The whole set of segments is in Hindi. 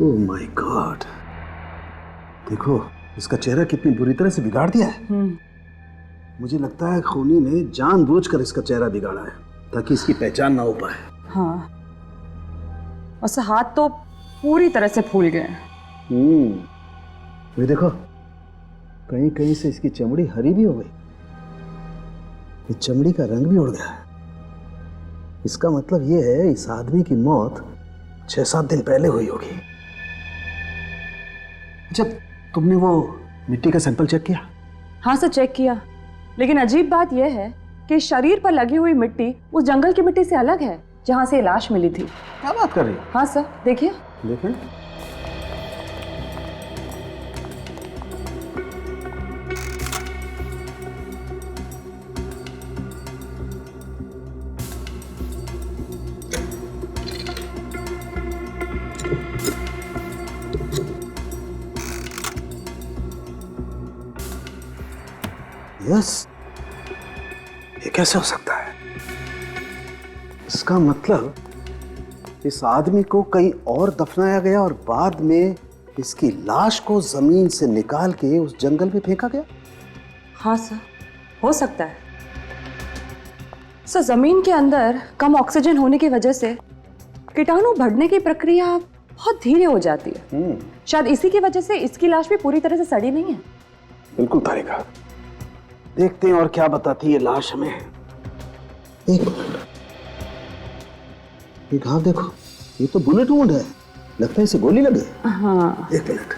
ओह माय गॉड, देखो इसका चेहरा कितनी बुरी तरह से बिगाड़ दिया है। मुझे लगता है खूनी ने जानबूझकर इसका चेहरा बिगाड़ा है ताकि इसकी पहचान ना हो पाए। हाँ, और हाथ तो पूरी तरह से फूल गए। ये देखो, कहीं कहीं से इसकी चमड़ी हरी भी हो गई। ये चमड़ी का रंग भी उड़ गया है। इसका मतलब ये है इस आदमी की मौत 6-7 दिन पहले हुई होगी। जब तुमने वो मिट्टी का सैंपल चेक किया? हाँ सर, चेक किया, लेकिन अजीब बात यह है कि शरीर पर लगी हुई मिट्टी उस जंगल की मिट्टी से अलग है जहां से लाश मिली थी। क्या बात कर रही हो? हाँ सर, देखिए। देखें। यस, ये कैसे हो सकता है? इसका मतलब इस आदमी को कहीं और दफनाया गया और बाद में इसकी लाश को जमीन से निकाल के उस जंगल में फेंका गया। हाँ सर, हो सकता है। सर, जमीन के अंदर कम ऑक्सीजन होने की वजह से कीटाणु बढ़ने की प्रक्रिया बहुत धीरे हो जाती है। शायद इसी की वजह से इसकी लाश भी पूरी तरह से सड़ी नहीं है। बिल्कुल तारिका, देखते हैं और क्या बताती है लाश हमें। एक मिनट, ये घाव देखो, ये तो बुलेट वुंड है। लगता है इसे गोली लगी है। हाँ, एक मिनट।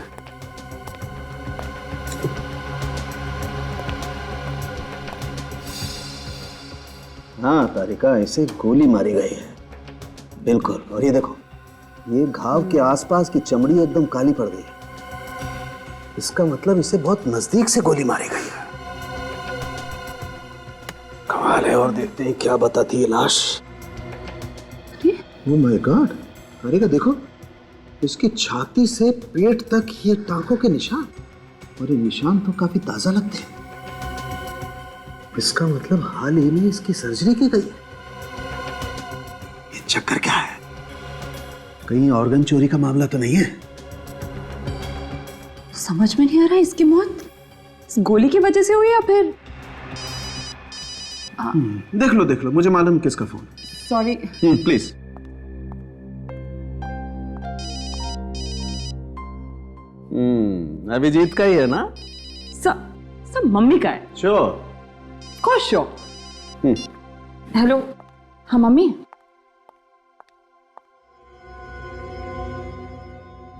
हाँ तारिका, इसे गोली मारी गई है, बिल्कुल। और ये देखो, ये घाव के आसपास की चमड़ी एकदम काली पड़ गई है। इसका मतलब इसे बहुत नजदीक से गोली मारी गई है। कमाल है। और देखते हैं क्या बताती है लाश। ओह माय गॉड, तारिका देखो, इसकी छाती से पेट तक ये टांकों के निशान, और ये निशान तो काफी ताजा लगते हैं। इसका मतलब हाल ही में इसकी सर्जरी की गई है। ये चक्कर क्या है? कहीं ऑर्गन चोरी का मामला तो नहीं है? समझ में नहीं आ रहा इसकी मौत इस गोली की वजह से हुई या फिर देख लो, मुझे मालूम किसका फोन। सॉरी। प्लीज। अभिजीत का ही है ना? सब मम्मी का है। श्योर? कोई श्योर। हेलो, हाँ मम्मी।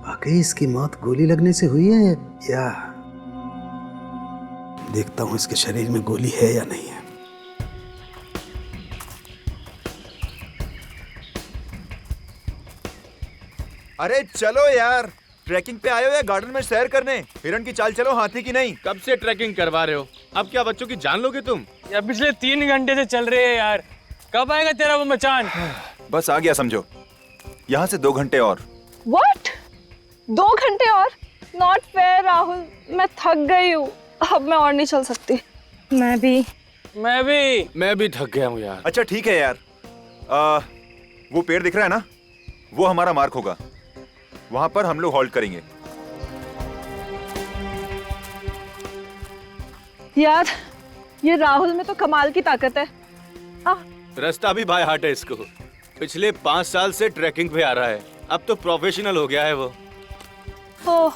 वाकई इसकी मौत गोली लगने से हुई है या? देखता हूं इसके शरीर में गोली है या नहीं है। अरे चलो यार, ट्रैकिंग पे आए हो या गार्डन में सैर करने? हिरन की चाल चलो, हाथी की नहीं। कब से ट्रैकिंग करवा रहे हो? अब क्या बच्चों की जान लोगे तुम? यार पिछले 3 घंटे से चल रहे हैं यार, कब आएगा तेरा वो मचान? बस आ गया समझो। यहाँ से 2 घंटे और। What? 2 घंटे और? नॉट फेयर राहुल, मैं थक गई हूँ, अब मैं और नहीं चल सकती। मैं भी थक गया हूँ यार। अच्छा ठीक है यार, वो पेड़ दिख रहा है ना, वो हमारा मार्क होगा। वहां पर हम लोग हॉल्ट करेंगे। यार ये राहुल में तो कमाल की ताकत है। रास्ता भी बाय हार्ट है इसको। पिछले 5 साल से ट्रैकिंग पे आ रहा है, अब तो प्रोफेशनल हो गया है वो। ओह,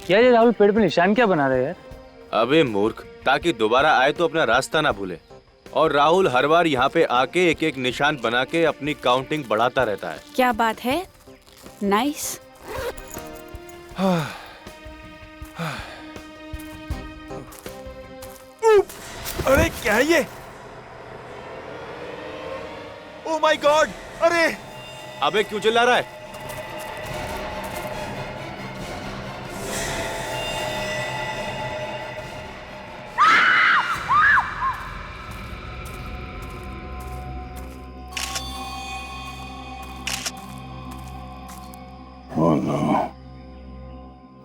क्या ये राहुल पेड़ पे निशान क्या बना रहे हैं यार? अबे मूर्ख, ताकि दोबारा आए तो अपना रास्ता ना भूले। और राहुल हर बार यहाँ पे आके एक एक निशान बना के अपनी काउंटिंग बढ़ाता रहता है। क्या बात है, नाइस। अरे क्या है ये? ओह माय गॉड, अरे! अबे क्यों चिल्ला रहा है?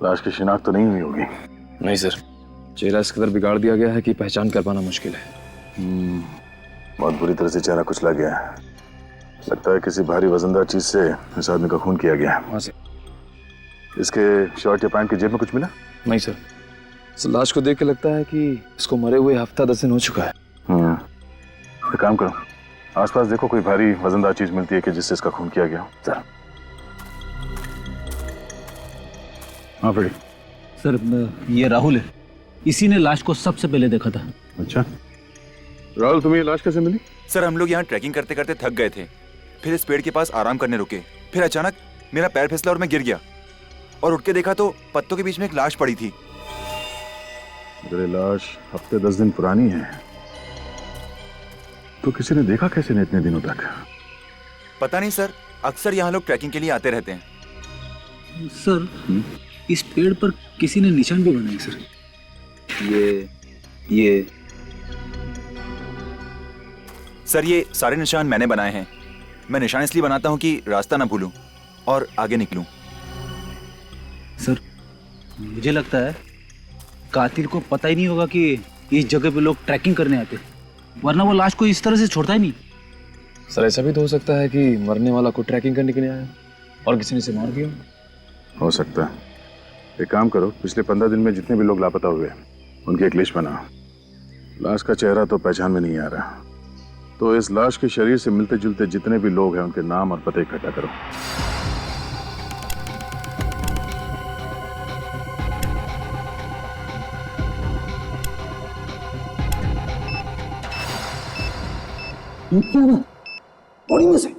लाश की शिनाख्त तो नहीं हुई होगी? नहीं सर, चेहरा इस कदर बिगाड़ दिया गया है कि पहचान कर पाना मुश्किल है। बहुत बुरी तरह से चेहरा कुचला गया है। लगता है किसी भारी वजनदार चीज से इस आदमी का खून किया गया है। वहाँ से इसके शर्ट या पैंट की जेब में कुछ मिला? नहीं सर, इस लाश को देख के लगता है कि इसको मरे हुए हफ्ता 10 दिन हो चुका है। एक काम करो, आसपास देखो कोई भारी वजनदार चीज मिलती है कि जिससे इसका खून किया गया हो। सर हाँ फ्रेडी। सर ये राहुल है, इसी ने लाश को सबसे पहले देखा था। अच्छा राहुल, तुम्हें ये लाश कैसे मिली? सर हम लोग यहाँ ट्रैकिंग करते करते थक गए थे, फिर इस पेड़ के पास आराम करने रुके, फिर अचानक मेरा पैर फिसला और मैं गिर गया और उठ के देखा तो पत्तों के बीच में एक लाश पड़ी थी। अगर ये लाश हफ्ते 10 दिन पुरानी है तो किसी ने देखा कैसे नहीं इतने दिनों तक? पता नहीं सर, अक्सर यहाँ लोग ट्रैकिंग के लिए आते रहते हैं। सर इस पेड़ पर किसी ने निशान भी बनाए सर। ये सर ये सारे निशान मैंने बनाए हैं। मैं निशान इसलिए बनाता हूँ कि रास्ता ना भूलूं और आगे निकलूं। सर मुझे लगता है कातिल को पता ही नहीं होगा कि इस जगह पे लोग ट्रैकिंग करने आते, वरना वो लाश को इस तरह से छोड़ता ही नहीं। सर ऐसा भी तो हो सकता है कि मरने वाला को ट्रैकिंग करने के लिए आया और किसी ने इसे मार दिया हो सकता है। एक काम करो, पिछले 15 दिन में जितने भी लोग लापता हुए उनकी एक लिस्ट बनाओ। लाश का चेहरा तो पहचान में नहीं आ रहा, तो इस लाश के शरीर से मिलते जुलते जितने भी लोग हैं उनके नाम और पते इकट्ठा करो। बॉडी में से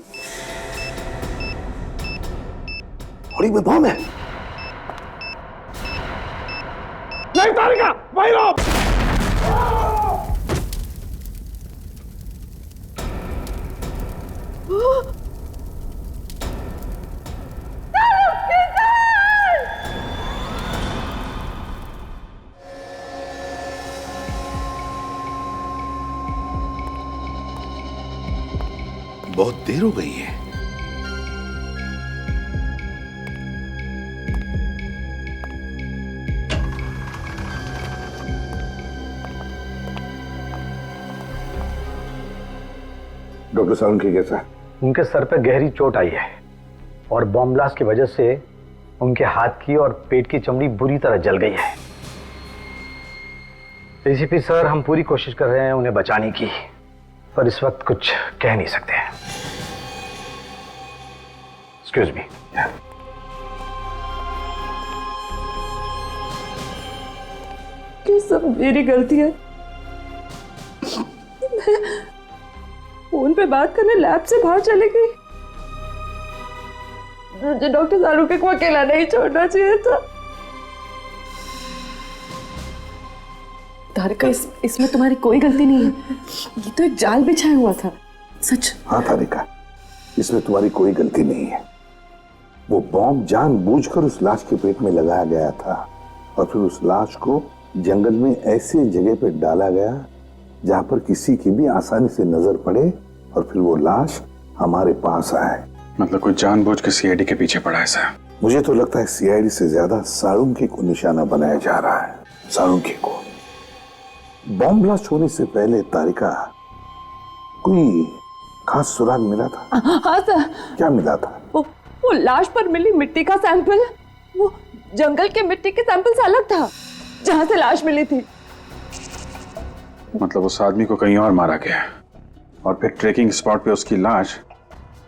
बॉडी में बम है। नहीं तारिका, भाई लो। बहुत देर हो गई है। डॉक्टर सालुंखे कैसा है? उनके सर पे गहरी चोट आई है और बॉम्ब ब्लास्ट की वजह से उनके हाथ की और पेट की चमड़ी बुरी तरह जल गई है। एसीपी सर, हम पूरी कोशिश कर रहे हैं उन्हें बचाने की, पर इस वक्त कुछ कह नहीं सकते हैं। Excuse me. ये सब मेरी गलती है। फोन पे बात करने लैब से बाहर चली गई। मुझे डॉक्टर सालुंखे को अकेला नहीं छोड़ना चाहिए था। तारिका, इसमें तुम्हारी कोई गलती नहीं है। ये तो एक जाल बिछाया हुआ था। सच। हाँ तारिका, इसमें तुम्हारी कोई गलती नहीं है। वो बॉम्ब जानबूझकर उस लाश के पेट में लगाया गया था और फिर उस लाश को जंगल में ऐसे जगह पे डाला गया जहां पर किसी की भी आसानी से नजर पड़े और फिर वो लाश हमारे पास आए। मतलब कोई जानबूझ के सीआईडी के पीछे पड़ा है सर? मुझे तो लगता है सीआईडी से ज्यादा सालुंखे को निशाना बनाया जा रहा है। सालुंखे को। बॉम्ब ब्लास्ट होने से पहले तारिका कोई खास सुराग मिला था? हाँ सर। क्या मिला था? वो लाश पर मिली मिट्टी का सैंपल, वो जंगल के मिट्टी के सैंपल से अलग था जहां से लाश मिली थी। मतलब उस आदमी को कहीं और मारा गया और फिर ट्रेकिंग स्पॉट पे उसकी लाश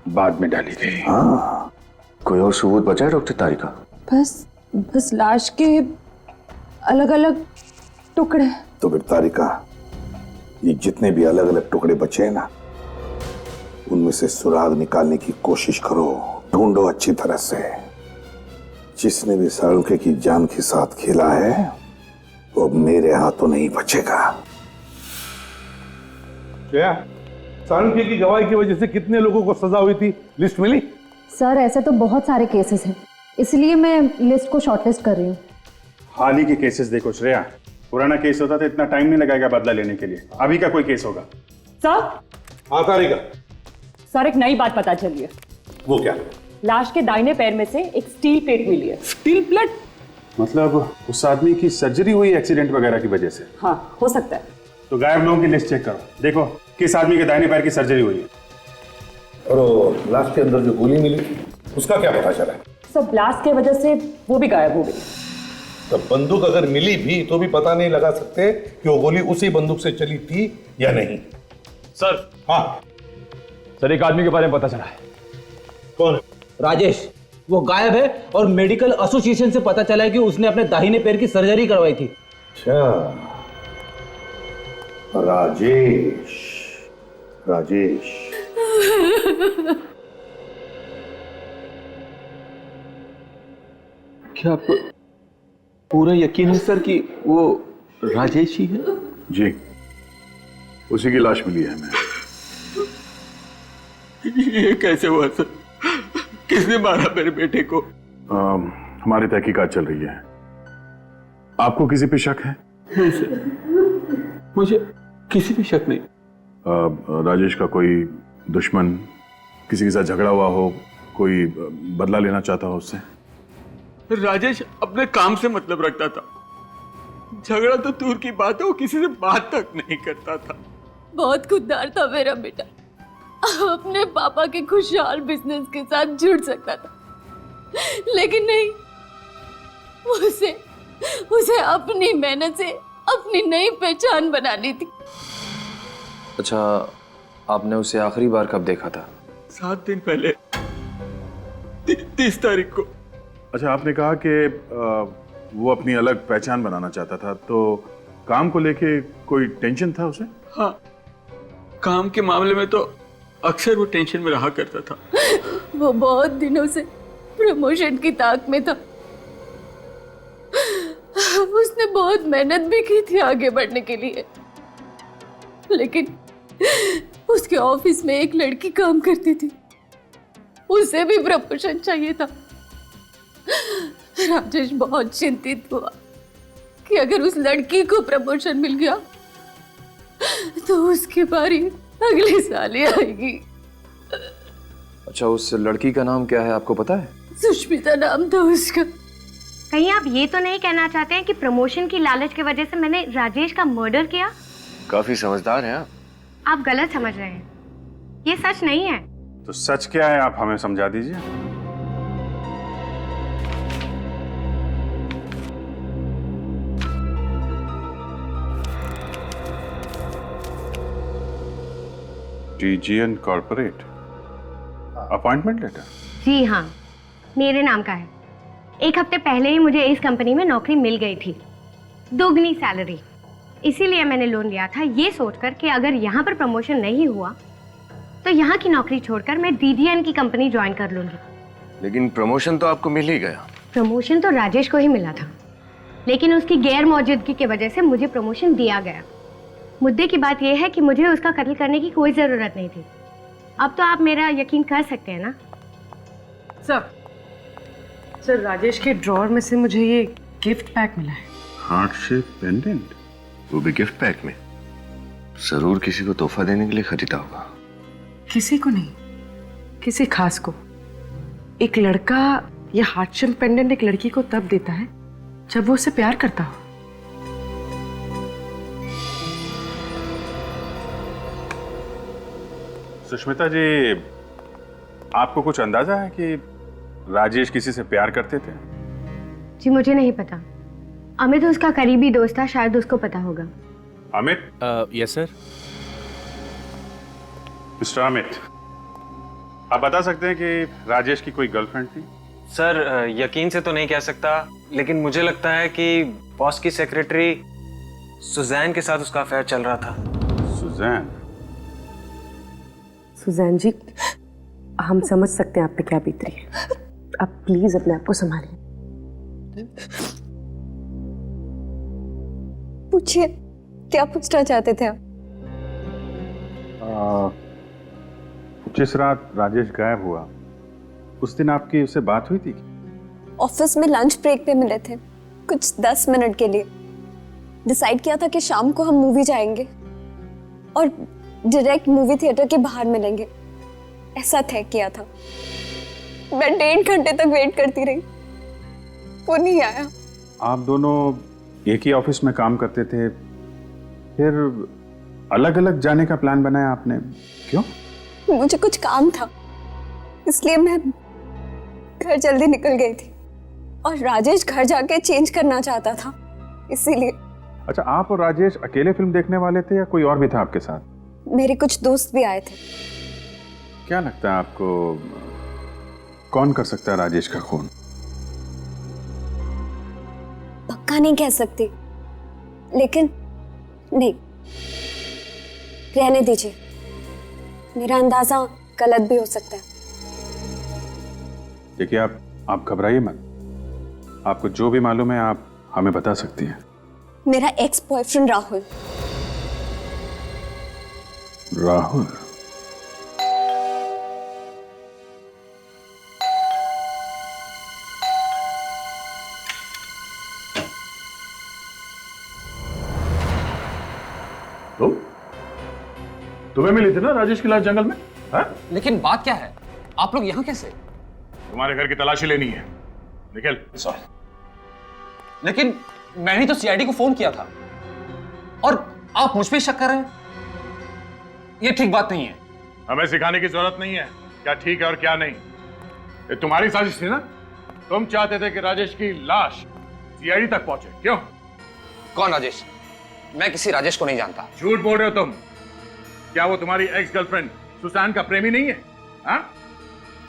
बाद में डाली गई। हाँ। कोई और सबूत बचा है डॉक्टर तारिका? बस लाश के अलग अलग टुकड़े। तो फिर तारिका, ये जितने भी अलग अलग टुकड़े बचे हैं ना, उनमें से सुराग निकालने की कोशिश करो, ढूंढो अच्छी तरह से। जिसने भी सालुंखे की जान के साथ खेला है वो अब मेरे हाथों नहीं बचेगा। क्या सालुंखे की गवाही की वजह से कितने लोगों को सजा हुई थी, लिस्ट मिली? सर ऐसे तो बहुत सारे केसेस हैं, इसलिए मैं लिस्ट को शॉर्टलिस्ट कर रही हूँ। हाल ही के केसेस देखो श्रेया, पुराना केस होता तो इतना टाइम नहीं लगेगा बदला लेने के लिए। अभी का कोई केस होगा? सर। हाँ तारिका। सर एक नई बात पता चली है। वो क्या? लाश के दाहिने पैर में से एक स्टील प्लेट मिली है। Steel plate? मतलब उस आदमी की सर्जरी हुई एक्सीडेंट वगैरह की वजह से? हाँ हो सकता है। तो गायब लोगों की लिस्ट चेक करो, देखो किस आदमी के दाहिने पैर की सर्जरी हुई है। और लाश के अंदर जो गोली मिली उसका क्या पता चला? सब ब्लास्ट की वजह से वो भी गायब हो गई। तो बंदूक अगर मिली भी तो भी पता नहीं लगा सकते कि वो गोली उसी बंदूक से चली थी या नहीं। सर, हाँ सर एक आदमी के बारे में पता चला है। कौन? राजेश, वो गायब है और मेडिकल एसोसिएशन से पता चला है कि उसने अपने दाहिने पैर की सर्जरी करवाई थी। अच्छा, राजेश। राजेश क्या आपको पूरा यकीन है सर कि वो राजेश ही है? जी, उसी की लाश मिली है हमें। ये कैसे हुआ सर? किसने मारा मेरे बेटे को? हमारी तहकीकात चल रही है। आपको किसी पे शक है? नहीं सर, मुझे किसी पे शक नहीं। राजेश का कोई दुश्मन, किसी के साथ झगड़ा हुआ हो, कोई बदला लेना चाहता हो उससे? राजेश अपने काम से मतलब रखता था, झगड़ा तो दूर की बात है, वो किसी से बात तक नहीं करता था। बहुत खुददार था मेरा बेटा, अपने पापा के खुशहाल बिजनेस के साथ जुड़ सकता था, लेकिन नहीं, उसे अपनी मेहनत से अपनी नई पहचान बनानी थी। अच्छा, आपने उसे आखिरी बार कब देखा था? 7 दिन पहले, 30 तारीख को। अच्छा, आपने कहा कि वो अपनी अलग पहचान बनाना चाहता था, तो काम को लेके कोई टेंशन था उसे? हाँ, काम के मामले में तो अक्सर वो टेंशन में रहा करता था। वो बहुत दिनों से प्रमोशन की ताक में था। उसने बहुत मेहनत भी की थी आगे बढ़ने के लिए, लेकिन उसके ऑफिस में एक लड़की काम करती थी, उसे भी प्रमोशन चाहिए था। राजेश बहुत चिंतित हुआ कि अगर उस लड़की को प्रमोशन मिल गया तो उसकी बारी अगले साल ही आएगी। अच्छा, उस लड़की का नाम क्या है, आपको पता है? सुष्मिता नाम था उसका। कहीं आप ये तो नहीं कहना चाहते हैं कि प्रमोशन की लालच की वजह से मैंने राजेश का मर्डर किया? काफी समझदार हैं आप गलत समझ रहे हैं, ये सच नहीं है। तो सच क्या है, आप हमें समझा दीजिए। TGN corporate appointment letter? जी हाँ, मेरे नाम का है। 1 हफ्ते पहले ही मुझे इस कंपनी में नौकरी मिल गई थी, दोगुनी सैलरी। इसीलिए मैंने लोन लिया था, ये सोचकर कि अगर यहाँ पर प्रमोशन नहीं हुआ तो यहाँ की नौकरी छोड़कर मैं DGN की कंपनी ज्वाइन कर लूंगी। लेकिन प्रमोशन तो आपको मिल ही गया। प्रमोशन तो राजेश को ही मिला था, लेकिन उसकी गैर मौजूदगी की वजह से मुझे प्रमोशन दिया गया। मुद्दे की बात यह है कि मुझे उसका कत्ल करने की कोई ज़रूरत नहीं थी। अब तो आप मेरा यकीन कर सकते हैं ना? सर राजेश के ड्रॉअर में से मुझे ये गिफ्ट पैक मिला है। Heart shape pendant? वो भी गिफ्ट पैक में? जरूर किसी को तोहफा देने के लिए खरीदा होगा। किसी को नहीं, किसी खास को। एक लड़का ये हार्ट शेप पेंडेंट एक लड़की को तब देता है जब वो उसे प्यार करता हो। सुष्मिता जी, आपको कुछ अंदाजा है कि राजेश किसी से प्यार करते थे? जी मुझे नहीं पता। अमित उसका करीबी दोस्त था, शायद उसको पता होगा। Amit? Yes sir. Mister Amit, आप बता सकते हैं कि राजेश की कोई गर्लफ्रेंड थी? सर यकीन से तो नहीं कह सकता, लेकिन मुझे लगता है कि बॉस की सेक्रेटरी सुजैन के साथ उसका अफेयर चल रहा था। सुजैन? सुजैन जी, हम समझ सकते हैं आप पे क्या बीत रही है। आप प्लीज अपने आप को संभालिए। पूछिए, क्या पूछना चाहते थे आप? जिस रात राजेश गायब हुआ उस दिन आपकी उससे बात हुई थी? ऑफिस में लंच ब्रेक पे मिले थे, कुछ 10 मिनट के लिए। डिसाइड किया था कि शाम को हम मूवी जाएंगे और डायरेक्ट मूवी थिएटर के बाहर मिलेंगे, ऐसा तय किया था। मैं 1.5 घंटे तक वेट करती रही, वो नहीं आया। आप दोनों एक ही ऑफिस में काम करते थे, फिर अलग अलग जाने का प्लान बनाया आपने, क्यों? मुझे कुछ काम था, इसलिए मैं घर जल्दी निकल गई थी और राजेश घर जाके चेंज करना चाहता था, इसीलिए। अच्छा, आप और राजेश अकेले फिल्म देखने वाले थे या कोई और भी था आपके साथ? मेरे कुछ दोस्त भी आए थे। क्या लगता है आपको, कौन कर सकता है राजेश का खून? पक्का नहीं कह सकती, लेकिन नहीं, रहने दीजिए, मेरा अंदाजा गलत भी हो सकता है। देखिए, आप घबराइए मत, आपको जो भी मालूम है आप हमें बता सकती हैं। मेरा एक्स बॉयफ्रेंड राहुल। राहुल? तुम्हें मिली थी ना राजेश की लाश जंगल में? हा? लेकिन बात क्या है, आप लोग यहाँ कैसे? तुम्हारे घर की तलाशी लेनी है, निकल। लेकिन मैंने तो सीआईडी को फोन किया था और आप मुझ पे शक कर रहे हैं, ये ठीक बात नहीं है। हमें सिखाने की जरूरत नहीं है क्या ठीक है और क्या नहीं। ये तुम्हारी साजिश थी ना, तुम चाहते थे कि राजेश की लाश सीआईडी तक पहुंचे, क्यों? कौन राजेश? मैं किसी राजेश को नहीं जानता। झूठ बोल रहे हो तुम। क्या वो तुम्हारी एक्स गर्लफ्रेंड सुसैन का प्रेमी नहीं है? हाँ?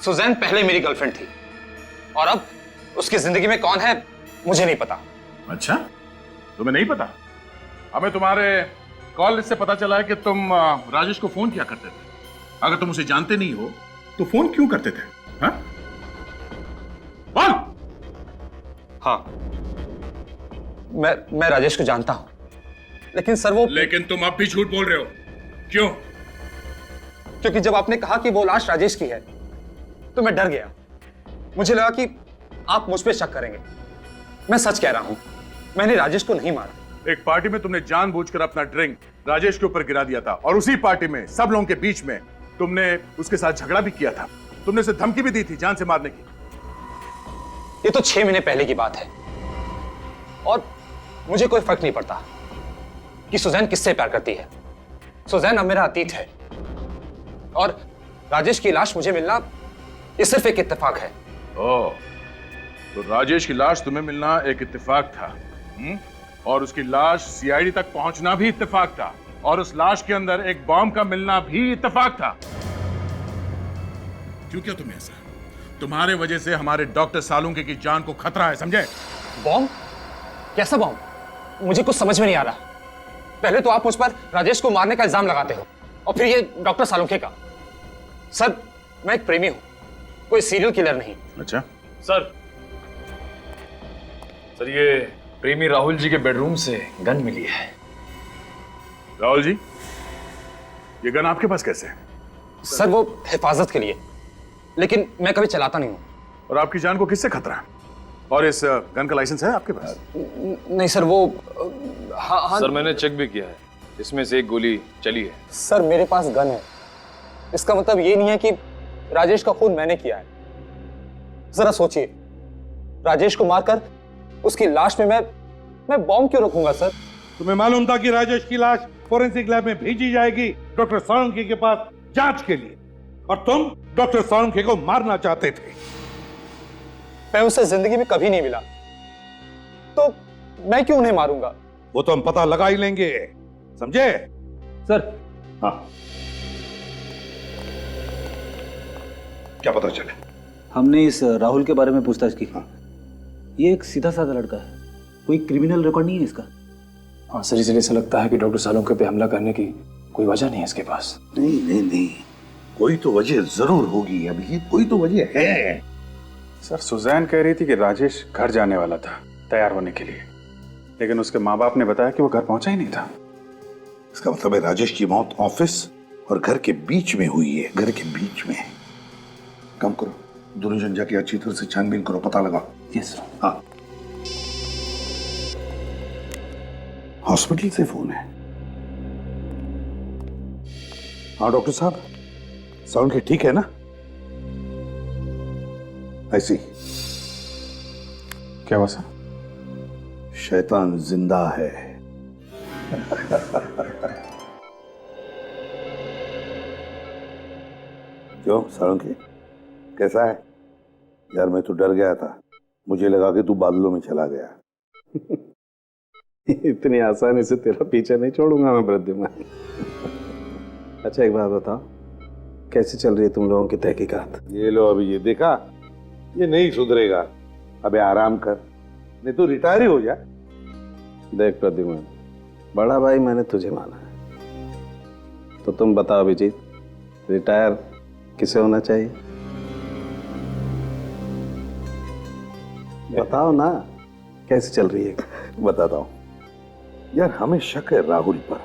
सुजैन पहले मेरी गर्लफ्रेंड थी और अब उसकी जिंदगी में कौन है मुझे नहीं पता। अच्छा, तुम्हें नहीं पता? हमें तुम्हारे कॉल लिस्ट से पता चला है कि तुम राजेश को फोन किया करते थे। अगर तुम उसे जानते नहीं हो तो फोन क्यों करते थे? हाँ? बोल। हाँ, मैं राजेश को जानता हूं, लेकिन सर वो। लेकिन तुम अब भी झूठ बोल रहे हो, क्यों? क्योंकि जब आपने कहा कि वो लाश राजेश की है तो मैं डर गया। मुझे लगा कि आप मुझ पे शक करेंगे। मैं सच कह रहा हूं, मैंने राजेश को नहीं मारा। एक पार्टी में तुमने जानबूझकर अपना ड्रिंक राजेश के ऊपर गिरा दिया था और उसी पार्टी में सब लोगों के बीच में तुमने उसके साथ झगड़ा भी किया था। तुमने उसे धमकी भी दी थी जान से मारने की। ये तो 6 महीने पहले की बात है और मुझे कोई फर्क नहीं पड़ता कि सुजैन किससे प्यार करती है। सुजैन अब मेरा अतीत है और राजेश की लाश मुझे मिलना ये सिर्फ एक इत्तेफाक है। ओह, तो राजेश की लाश तुम्हें मिलना एक इत्तेफाक था, और उसकी लाश सीआईडी तक पहुंचना भी इत्तेफाक था, और उस लाश के अंदर एक बॉम्ब का मिलना भी इत्तेफाक था। क्यों किया तुमने ऐसा? तुम्हारे वजह से हमारे डॉक्टर सालुंके की जान को खतरा है, समझे? बॉम्ब? कैसा बॉम्ब? मुझे कुछ समझ में नहीं आ रहा। पहले तो आप मुझ पर राजेश को मारने का इल्जाम लगाते हो और फिर ये डॉक्टर सालुंके का। सर, मैं एक प्रेमी हूं, कोई सीरियल किलर नहीं। अच्छा सर, ये प्रेमी राहुल जी के बेडरूम से गन मिली है। राहुल जी, ये गन आपके पास कैसे है? सर, वो हिफाजत के लिए, लेकिन मैं कभी चलाता नहीं हूं। और आपकी जान को किससे खतरा है? और इस गन का लाइसेंस है आपके पास? नहीं सर, वो हाँ। सर, मैंने चेक भी किया है, इसमें से एक गोली चली है। सर, मेरे पास गन है, इसका मतलब ये नहीं है कि राजेश का खून मैंने किया है। जरा सोचिए, राजेश को मारकर उसकी लाश में मैं बॉम्ब क्यों रखूंगा? सर, तुम्हें मालूम था कि राजेश की लाश फोरेंसिक लैब में भेजी जाएगी डॉक्टर सालुंके के पास जांच के लिए, और तुम डॉक्टर सालुंके को मारना चाहते थे। मैं उसे जिंदगी में कभी नहीं मिला, तो मैं क्यों उन्हें मारूंगा? वो तो हम पता लगा ही लेंगे, समझे? सर। हाँ, क्या पता चले? हमने इस राहुल के बारे में पूछताछ की। ये एक सीधा साधा लड़का है, कोई क्रिमिनल रिकॉर्ड नहीं है इसका। हाँ सर, इसलिए ऐसा लगता है कि डॉक्टर सालुंके पे हमला करने की कोई वजह नहीं है इसके पास। नहीं, कोई तो वजह जरूर होगी अभिजीत, कोई तो वजह है। सर, सुजैन कह रही थी कि राजेश घर जाने वाला था तैयार होने के लिए, लेकिन उसके माँ बाप ने बताया कि वो घर पहुंचा ही नहीं था। इसका मतलब है राजेश की मौत ऑफिस और घर के बीच में हुई है, घर के बीच में। काम करो, दोनों जन जाके अच्छी तरह से छानबीन करो, पता लगाओ। Yes sir. हाँ, हॉस्पिटल से फोन है। हाँ डॉक्टर साहब, साउंड ठीक है ना? ऐसी क्या हुआ सर? शैतान जिंदा है। क्यों साळुंखे, कैसा है? यार मैं तो डर गया था, मुझे लगा कि तू बादलों में चला गया। इतनी आसानी से तेरा पीछा नहीं छोड़ूंगा मैं वृद्धिमान। अच्छा एक बात बताओ, कैसे चल रही है तुम लोगों की तहकीकात? ये लो अभी ये देखा, ये नहीं सुधरेगा। अबे आराम कर, नहीं तो रिटायर ही हो जा। देख प्रद्युमन, बड़ा भाई मैंने तुझे माना है, तो तुम बताओ अभिजीत, रिटायर किसे होना चाहिए? बताओ ना, कैसे चल रही है? बताता हूँ यार, हमें शक है राहुल पर,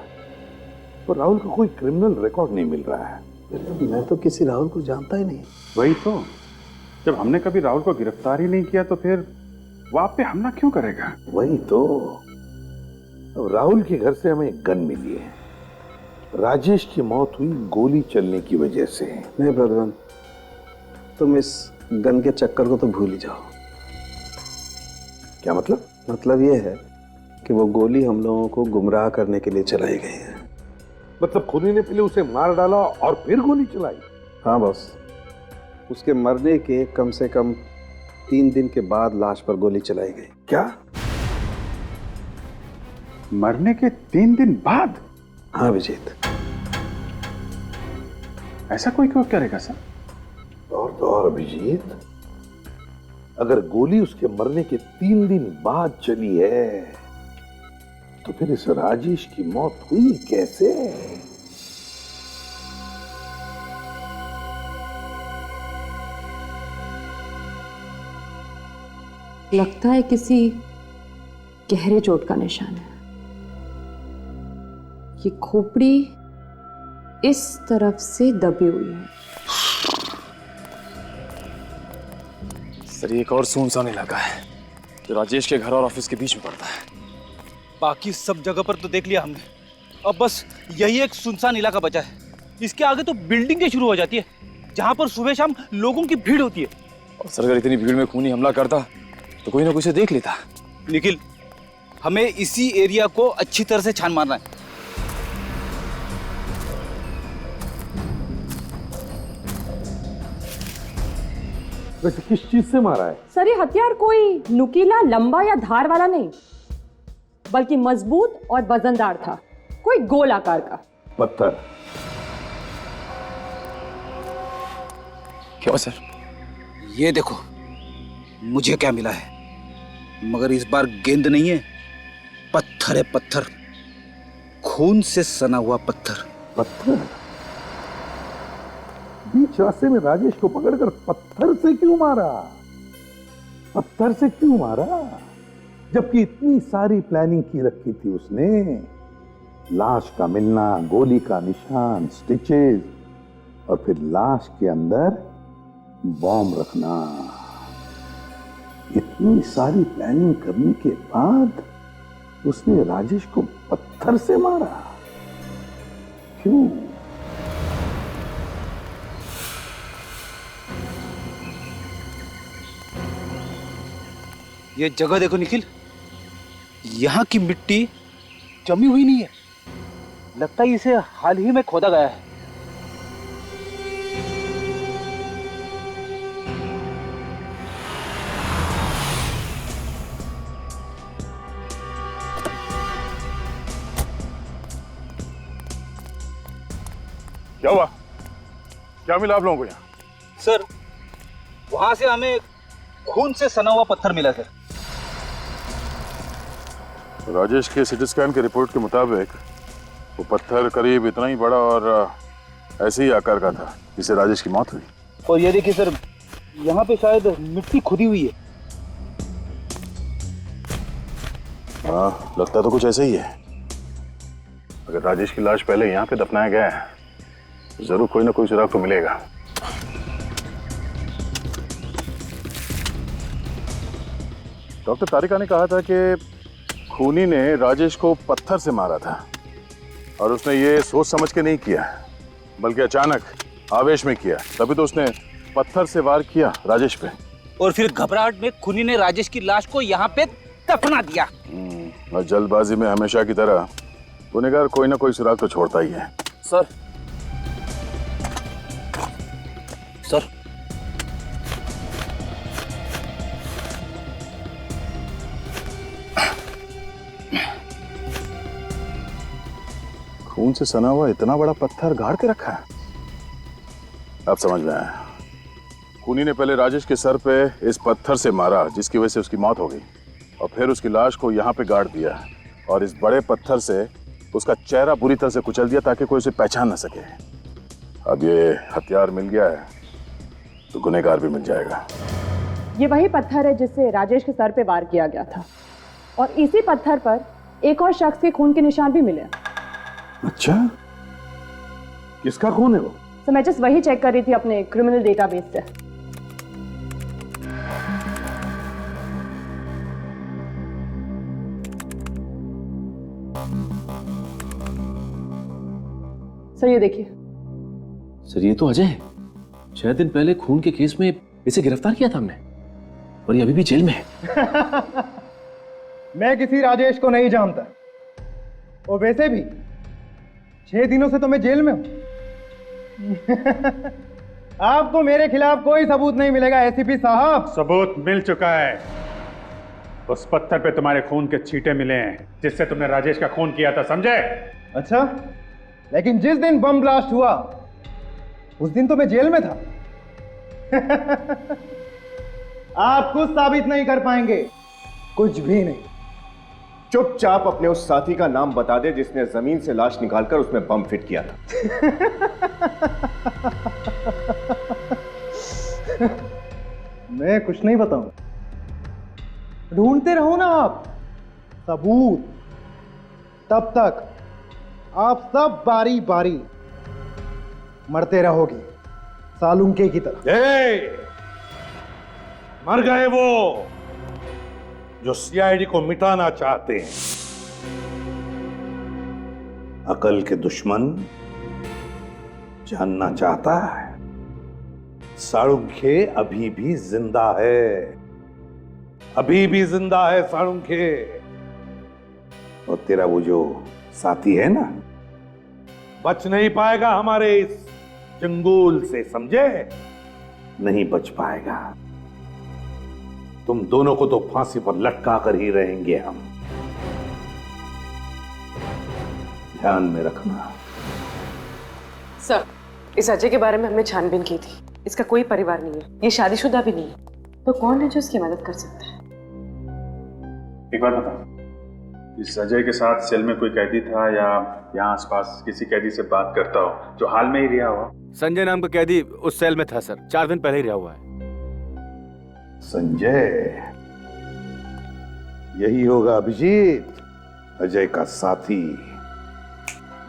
तो राहुल का कोई क्रिमिनल रिकॉर्ड नहीं मिल रहा है। मैं तो किसी राहुल को जानता ही नहीं। वही तो, जब हमने कभी राहुल को गिरफ्तार ही नहीं किया तो फिर वो आप पे हमला क्यों करेगा? वही तो, अब राहुल के घर से हमें एक गन मिली है। राजेश की मौत हुई गोली चलने की वजह से। नहीं प्रद्युमन, तुम इस गन के चक्कर को तो भूल ही जाओ। क्या मतलब? मतलब ये है कि वो गोली हम लोगों को गुमराह करने के लिए चलाई गई है। मतलब खूनी ने पहले उसे मार डाला और फिर गोली चलाई? हाँ बॉस, उसके मरने के कम से कम 3 दिन के बाद लाश पर गोली चलाई गई। क्या? मरने के 3 दिन बाद? हाँ अभिजीत। ऐसा कोई क्यों करेगा सर? और तो और अभिजीत, अगर गोली उसके मरने के 3 दिन बाद चली है तो फिर इस राजेश की मौत हुई कैसे? लगता है किसी गहरे चोट का निशान है। ये खोपड़ी इस तरफ से दबी हुई है। सर ये एक और सुनसान इलाका है जो राजेश के घर और ऑफिस के बीच में पड़ता है। बाकी सब जगह पर तो देख लिया हमने, अब बस यही एक सुनसान इलाका बचा है। इसके आगे तो बिल्डिंगें शुरू हो जाती है जहां पर सुबह शाम लोगों की भीड़ होती है। और सर अगर इतनी भीड़ में खूनी हमला करता तो कोई ना कोई उसे देख लेता। निखिल, हमें इसी एरिया को अच्छी तरह से छान मारना है। वैसे किस चीज से मारा है? सर ये हथियार कोई नुकीला, लंबा या धार वाला नहीं, बल्कि मजबूत और वजनदार था, कोई गोल आकार का पत्थर। क्यों सर? ये देखो मुझे क्या मिला है, मगर इस बार गेंद नहीं है, पत्थर है, पत्थर, खून से सना हुआ पत्थर। पत्थर? बीच रास्ते में राजेश को पकड़कर पत्थर से क्यों मारा? पत्थर से क्यों मारा? जबकि इतनी सारी प्लानिंग की रखी थी उसने। लाश का मिलना, गोली का निशान, स्टिचेस, और फिर लाश के अंदर बॉम्ब रखना। इतनी सारी प्लानिंग करने के बाद उसने राजेश को पत्थर से मारा। क्यों? ये जगह देखो निखिल, यहाँ की मिट्टी जमी हुई नहीं है, लगता है इसे हाल ही में खोदा गया है। क्या हुआ? क्या मिला आप लोगों को यहाँ? सर वहां से हमें खून से सना हुआ पत्थर मिला सर। राजेश के सिटी स्कैन के रिपोर्ट के मुताबिक वो पत्थर करीब इतना ही बड़ा और ऐसे ही आकार का था जिससे राजेश की मौत हुई। और ये देखिए सर, यहाँ पे शायद मिट्टी खुदी हुई है। हाँ, लगता तो कुछ ऐसा ही है। अगर राजेश की लाश पहले यहाँ पे दफनाया गया है तो जरूर कोई ना कोई सुराग तो मिलेगा। डॉक्टर तारिका ने कहा था कि खूनी ने राजेश को पत्थर से मारा था और उसने ये सोच समझ के नहीं किया, बल्कि अचानक आवेश में किया। तभी तो उसने पत्थर से वार किया राजेश पे। और फिर घबराहट में खूनी ने राजेश की लाश को यहाँ पे दफना दिया। और जल्दबाजी में हमेशा की तरह गुनहगार कोई ना कोई सुराग तो छोड़ता ही है। Sir sir. खून से सना हुआ इतना बड़ा पत्थर गाड़ के रखा है। अब समझ में आया। खूनी ने पहले राजेश के सर पे इस पत्थर से मारा, जिसकी वजह से उसकी मौत हो गई, और फिर उसकी लाश को यहाँ पे गाड़ दिया और इस बड़े पत्थर से उसका चेहरा बुरी तरह से कुचल दिया ताकि कोई उसे पहचान न सके। अब ये हथियार मिल गया है तो गुनहगार भी मिल जाएगा। ये वही पत्थर है जिससे राजेश के सर पे वार किया गया था, और इसी पत्थर पर एक और शख्स के खून के निशान भी मिले। अच्छा, किसका खून है वो? तो मैं जस्ट वही चेक कर रही थी अपने क्रिमिनल डेटाबेस से। सर ये देखिए। सर ये तो अजय है। 6 दिन पहले खून के केस में इसे गिरफ्तार किया था हमने, और ये अभी भी जेल में है। मैं किसी राजेश को नहीं जानता, और वैसे भी 6 दिनों से तो मैं जेल में हूं। आपको मेरे खिलाफ कोई सबूत नहीं मिलेगा एसीपी साहब। सबूत मिल चुका है। उस पत्थर पे तुम्हारे खून के छींटे मिले हैं जिससे तुमने राजेश का खून किया था, समझे? अच्छा, लेकिन जिस दिन बम ब्लास्ट हुआ उस दिन तो मैं जेल में था। आप कुछ साबित नहीं कर पाएंगे, कुछ भी नहीं। चुपचाप अपने उस साथी का नाम बता दे जिसने जमीन से लाश निकालकर उसमें बम फिट किया था। मैं कुछ नहीं बताऊं। ढूंढते रहो ना आप सबूत, तब तक आप सब बारी बारी मरते रहोगे सालुंके की तरह। मर गए वो जो सीआईडी को मिटाना चाहते हैं। अकल के दुश्मन जानना चाहता है साळुंखे अभी भी जिंदा है, अभी भी जिंदा है साळुंखे। और तेरा वो जो साथी है ना, बच नहीं पाएगा हमारे इस चंगुल से, समझे? नहीं बच पाएगा। तुम दोनों को तो फांसी पर लटका कर ही रहेंगे हम, ध्यान में रखना। सर, इस अजय के बारे में हमने छानबीन की थी। इसका कोई परिवार नहीं है, ये शादीशुदा भी नहीं है, तो कौन है जो इसकी मदद कर सकता है? एक बात बताओ, इस अजय के साथ सेल में कोई कैदी था या यहाँ आसपास किसी कैदी से बात करता हो जो हाल में ही रिहा हुआ? संजय नाम का कैदी उस सेल में था सर, 4 दिन पहले ही रिहा हुआ है। संजय, यही होगा अभिजीत, अजय का साथी।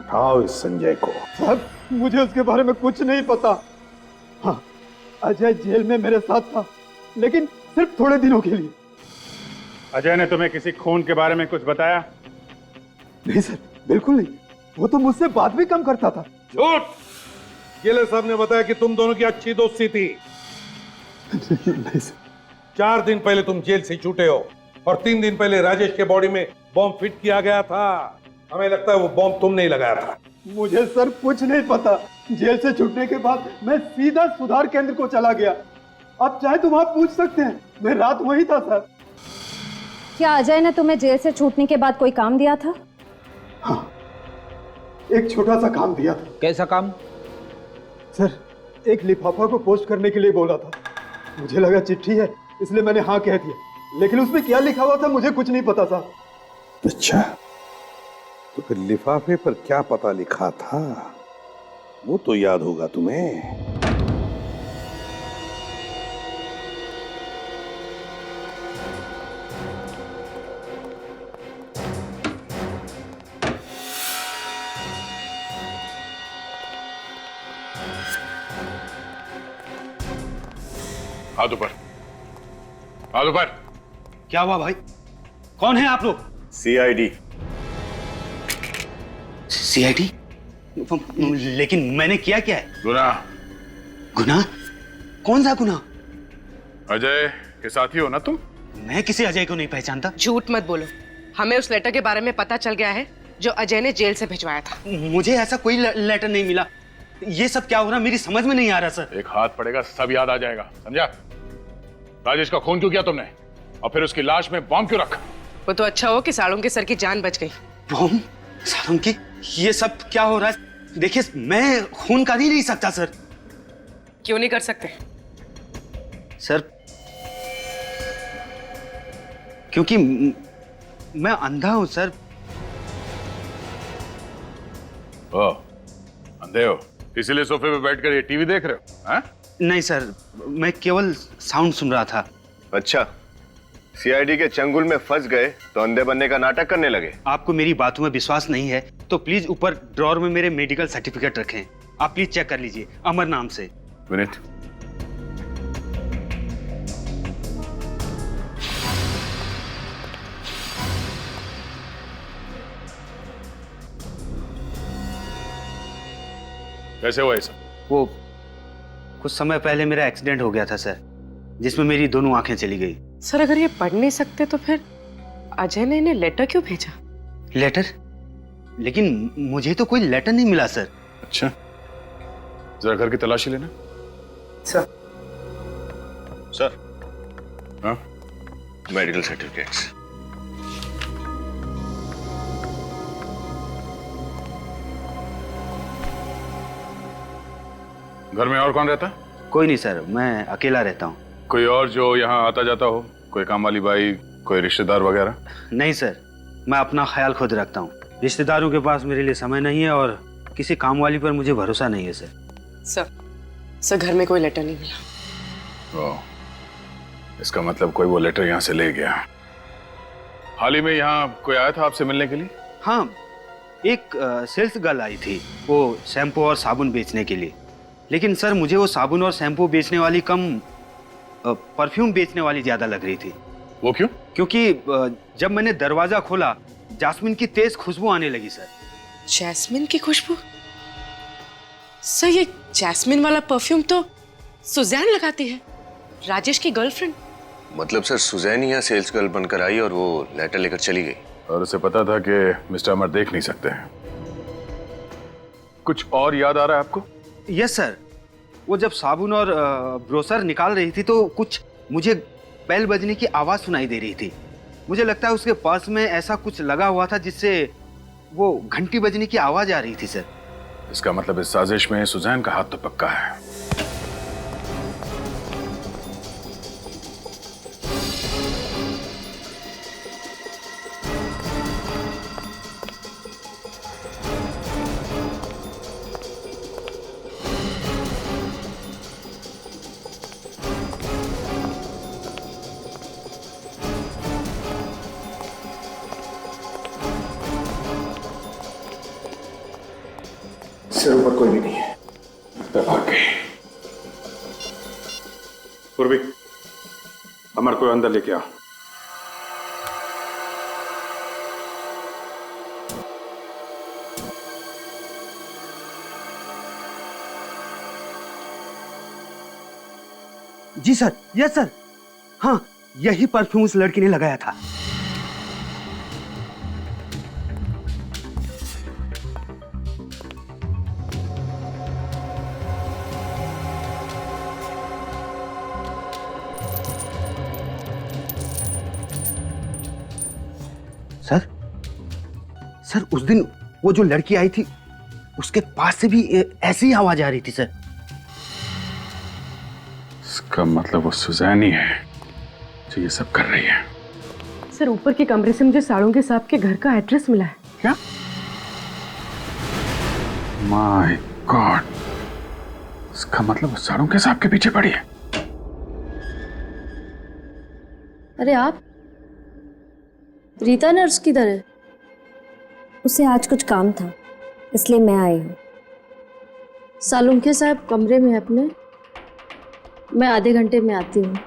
उठाओ इस संजय को। सर, मुझे उसके बारे में कुछ नहीं पता। हाँ, अजय जेल में मेरे साथ था, लेकिन सिर्फ थोड़े दिनों के लिए। अजय ने तुम्हें किसी खून के बारे में कुछ बताया? नहीं सर, बिल्कुल नहीं। वो तो मुझसे बात भी कम करता था। झूठ! गेले साहब ने बताया कि तुम दोनों की अच्छी दोस्ती थी। नहीं सर। 4 दिन पहले तुम जेल से छूटे हो और 3 दिन पहले राजेश के बॉडी में बॉम्ब फिट किया गया था। हमें लगता है वो बॉम्ब तुमने ही लगाया था। मुझे सर कुछ नहीं पता। जेल से छूटने के बाद मैं सीधा सुधार केंद्र को चला गया। आप चाहे तो वहां पूछ सकते हैं, मैं रात वहीं था सर। क्या अजय ने तुम्हें जेल से छूटने के बाद कोई काम दिया था? हाँ, एक छोटा सा काम दिया था। कैसा काम? सर, एक लिफाफा को पोस्ट करने के लिए बोला था। मुझे लगा चिट्ठी है, इसलिए मैंने हाँ कह दिया, लेकिन उसमें क्या लिखा हुआ था मुझे कुछ नहीं पता था। अच्छा, तो फिर लिफाफे पर क्या पता लिखा था वो तो याद होगा तुम्हें। हाथ ऊपर, हाथ ऊपर। क्या हुआ भाई? कौन है आप लोग? सीआईडी। सीआईडी? लेकिन मैंने किया क्या है? गुनाह। गुनाह? कौन सा गुनाह? अजय के साथी हो ना तुम? मैं किसी अजय को नहीं पहचानता। झूठ मत बोलो, हमें उस लेटर के बारे में पता चल गया है जो अजय ने जेल से भिजवाया था। मुझे ऐसा कोई लेटर नहीं मिला। ये सब क्या हो रहा मेरी समझ में नहीं आ रहा सर। एक हाथ पड़ेगा सब याद आ जाएगा, समझा? राजेश का खून क्यों किया तुमने और फिर उसकी लाश में बॉम्ब क्यों रखा? वो तो अच्छा हो कि साड़ों के सर की जान बच गई। बॉम्ब? साड़ों की? ये सब क्या हो रहा है? देखिए मैं खून कर ही नहीं सकता सर। क्यों नहीं कर सकते? सर क्योंकि मैं अंधा हूं सर। ओ, अंधे हो इसीलिए सोफे पे बैठकर ये टीवी देख रहे हो? हाँ? नहीं सर, मैं केवल साउंड सुन रहा था। अच्छा, सीआईडी के चंगुल में फंस गए तो अंधे बनने का नाटक करने लगे। आपको मेरी बातों में विश्वास नहीं है तो प्लीज ऊपर ड्रॉर में मेरे मेडिकल सर्टिफिकेट रखें। आप प्लीज चेक कर लीजिए, अमर नाम से। विनीत, कैसे हुआ ये सब? वो कुछ समय पहले मेरा एक्सीडेंट हो गया था सर, जिसमें मेरी दोनों आंखें चली गई। सर अगर ये पढ़ नहीं सकते तो फिर अजय ने इन्हें लेटर क्यों भेजा? लेटर? लेकिन मुझे तो कोई लेटर नहीं मिला सर। अच्छा, जरा घर की तलाशी लेना। सर। सर। हाँ? Medical certificates. घर में और कौन रहता है? कोई नहीं सर, मैं अकेला रहता हूँ। कोई और जो यहाँ आता जाता हो? कोई काम वाली बाई, कोई रिश्तेदार वगैरह? नहीं सर, मैं अपना ख्याल खुद रखता हूँ। रिश्तेदारों के पास मेरे लिए समय नहीं है और किसी काम वाली पर मुझे भरोसा नहीं है सर। सर घर में कोई लेटर नहीं मिला। ओ, इसका मतलब कोई वो लेटर यहाँ से ले गया। हाल ही में यहाँ कोई आया था आपसे मिलने के लिए? हाँ, एक सेल्स गर्ल आई थी, वो शैम्पू और साबुन बेचने के लिए। लेकिन सर मुझे वो साबुन और शैम्पू बेचने वाली कम परफ्यूम बेचने वाली ज्यादा लग रही थी। वो क्यों? क्योंकि जब मैंने दरवाजा खोला जास्मिन की तेज खुशबू आने लगी सर। जैस्मिन की खुशबू? सर ये जैस्मिन वाला परफ्यूम तो सुजैन लगाती है, राजेश की गर्लफ्रेंड। मतलब सर सुजैन यहाँ सेल्स गर्ल बनकर आई और वो लेटर लेकर चली गई। और उसे पता था कि मिस्टर अमर देख नहीं सकते हैं। कुछ और याद आ रहा है आपको? यस सर, वो जब साबुन और ब्रोसर निकाल रही थी तो कुछ मुझे बेल बजने की आवाज सुनाई दे रही थी। मुझे लगता है उसके पर्स में ऐसा कुछ लगा हुआ था जिससे वो घंटी बजने की आवाज आ रही थी सर। इसका मतलब इस साजिश में सुजैन का हाथ तो पक्का है। सिर ऊपर कोई भी नहीं है। मैं भाग गई। पूर्वी, अमर को अंदर लेके आओ। जी सर, यस सर। हाँ, यही परफ्यूम उस लड़की ने लगाया था। सर उस दिन वो जो लड़की आई थी उसके पास से भी ऐसी ही आवाज आ रही थी सर। इसका मतलब वो सुजैन ही है जो ये सब कर रही है। सर ऊपर के कमरे से मुझे साड़ों के साहब के घर का एड्रेस मिला है। क्या? माय गॉड, इसका मतलब साड़ों के साहब के पीछे पड़ी है। अरे आप, रीता नर्स किधर है? उसे आज कुछ काम था इसलिए मैं आई हूँ। सालुंखे साहब कमरे में अपने, मैं आधे घंटे में आती हूँ।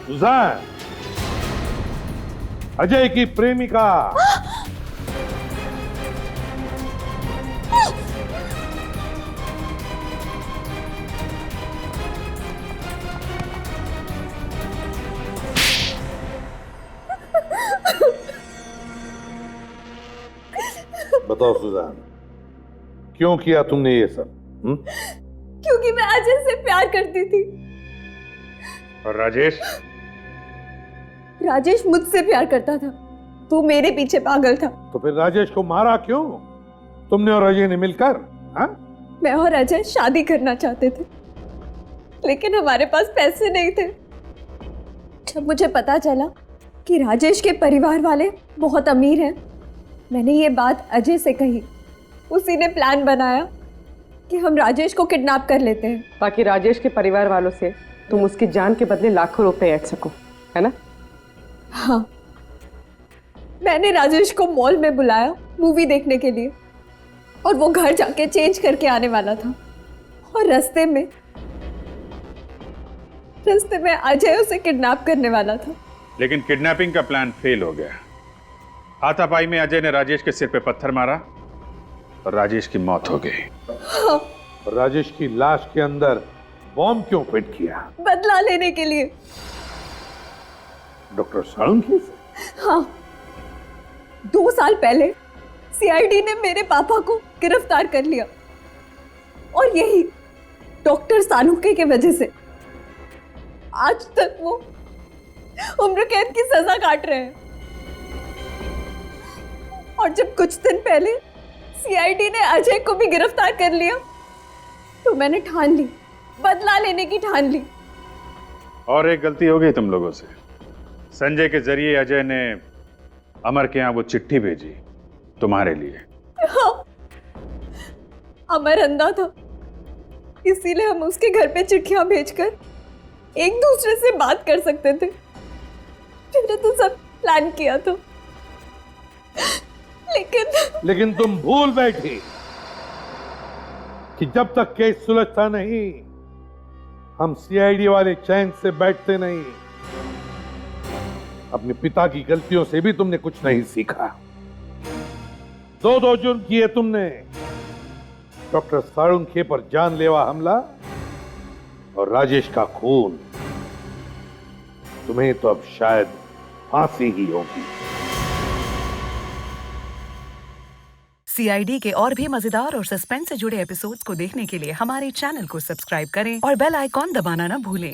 सुजान, अजय की प्रेमिका। बताओ सुजान, क्यों किया तुमने ये सब? क्योंकि मैं अजय से प्यार करती थी। और राजेश? राजेश मुझसे प्यार करता था, तू मेरे पीछे पागल था। तो फिर राजेश को मारा क्यों तुमने और अजय ने मिलकर? हाँ? मैं और अजय शादी करना चाहते थे, लेकिन हमारे पास पैसे नहीं थे। जब मुझे पता चला कि राजेश के परिवार वाले बहुत अमीर हैं, मैंने ये बात अजय से कही। उसी ने प्लान बनाया कि हम राजेश को किडनैप कर लेते हैं, ताकि राजेश के परिवार वालों से तुम उसकी जान के बदले लाखों रुपए ऐंठ सको, है ना? हाँ, मैंने राजेश को मॉल में बुलाया मूवी देखने के लिए, और वो घर जाके चेंज करके आने वाला था। और रास्ते में अजय उसे किडनैप करने वाला था। लेकिन किडनैपिंग का प्लान फेल हो गया। हाथापाई में अजय ने राजेश के सिर पे पत्थर मारा और राजेश की मौत हो गई। हाँ। राजेश की लाश के अंदर बॉम्ब क्यों फिट किया? बदला लेने के लिए। डॉक्टर साळुंखे से? हाँ, 2 साल पहले सीआईडी ने मेरे पापा को गिरफ्तार कर लिया, और यही डॉक्टर साळुंखे की वजह से आज तक वो उम्र कैद की सजा काट रहे हैं। और जब कुछ दिन पहले सीआईडी ने अजय को भी गिरफ्तार कर लिया, तो मैंने ठान ली, बदला लेने की ठान ली। और एक गलती हो गई तुम लोगों से। संजय के जरिए अजय ने अमर के यहाँ वो चिट्ठी भेजी तुम्हारे लिए। हाँ, अमर अंधा था, इसीलिए हम उसके घर पे चिट्ठियां भेजकर एक दूसरे से बात कर सकते थे। मैंने तो सब प्लान किया था, लेकिन तुम भूल बैठी कि जब तक केस सुलझता नहीं, हम सीआईडी वाले चैन से बैठते नहीं। अपने पिता की गलतियों से भी तुमने कुछ नहीं सीखा। दो जुर्म किए तुमने, डॉक्टर साळुंखे पर जानलेवा हमला और राजेश का खून। तुम्हें तो अब शायद फांसी ही होगी। सीआईडी के और भी मजेदार और सस्पेंस से जुड़े एपिसोड्स को देखने के लिए हमारे चैनल को सब्सक्राइब करें और बेल आइकॉन दबाना ना भूलें।